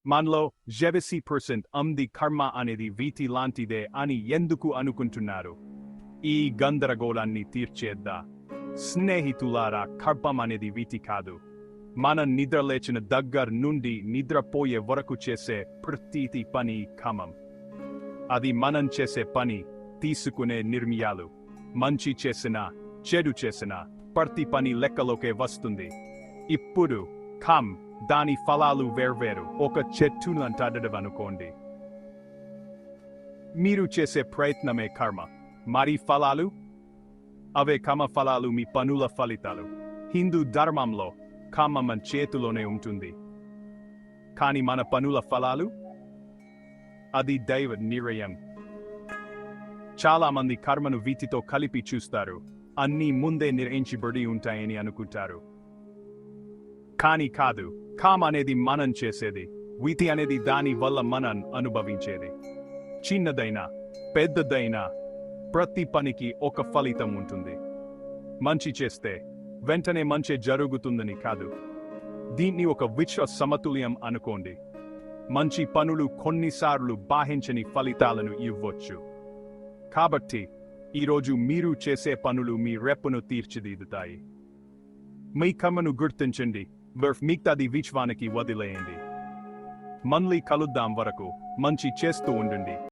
మనలో 70% అమ్ది కర్మ అనేది వీటి లాంటిదే అని ఎందుకు అనుకుంటున్నారు? ఈ గందరగోళాన్ని తీర్చేద్దా. స్నేహితులారా, కర్పం అనేది వీటి కాదు. మనం నిద్రలేచిన దగ్గర నుండి నిద్రపోయే వరకు చేసే ప్రతి పని కర్మం. అది మనం చేసే పని, తీసుకునే నిర్ణయాలు. మంచి చేసినా, చెడు చేసినా ప్రతి పని లెక్కలోకే వస్తుంది. ఇప్పుడు కర్మ, దాని ఫలాలు వేర్వేరు. ఒక చెట్టును అంటాడనుకోండి. మీరు చేసే ప్రయత్నమే కర్మ. మరి ఫలాలు? అవే కర్మ ఫలాలు, మీ పనుల ఫలితాలు. హిందూ ధర్మంలో కర్మ మన చేతిలోనే ఉంటుంది. కానీ మన పనుల ఫలాలు? అది దైవ నిర్ణయం. చాలా మంది కర్మను వీటితో కలిపి చూస్తారు. అన్నీ ముందే నిర్ణయించబడి ఉంటాయని అనుకుంటారు. కానీ కాదు. కర్మ అనేది మనం చేసేది. వీటి అనేది దాని వల్ల మనం అనుభవించేది. చిన్నదైనా పెద్దదైనా ప్రతి పనికి ఒక ఫలితం ఉంటుంది. మంచి చేస్తే వెంటనే మంచి జరుగుతుందని కాదు. దీన్ని ఒక విశ్వ సమతుల్యం అనుకోండి. మంచి పనులు కొన్నిసార్లు బాహించని ఫలితాలను ఇవ్వచ్చు. కాబట్టి ఈరోజు మీరు చేసే పనులు మీ రేపును తీర్చిదిద్దుతాయి. మీ కర్మను గుర్తించండి, మిగతాది విశ్వానికి వదిలేయండి. మళ్ళీ కలుద్దాం వరకు మంచి చేస్తూ ఉండండి.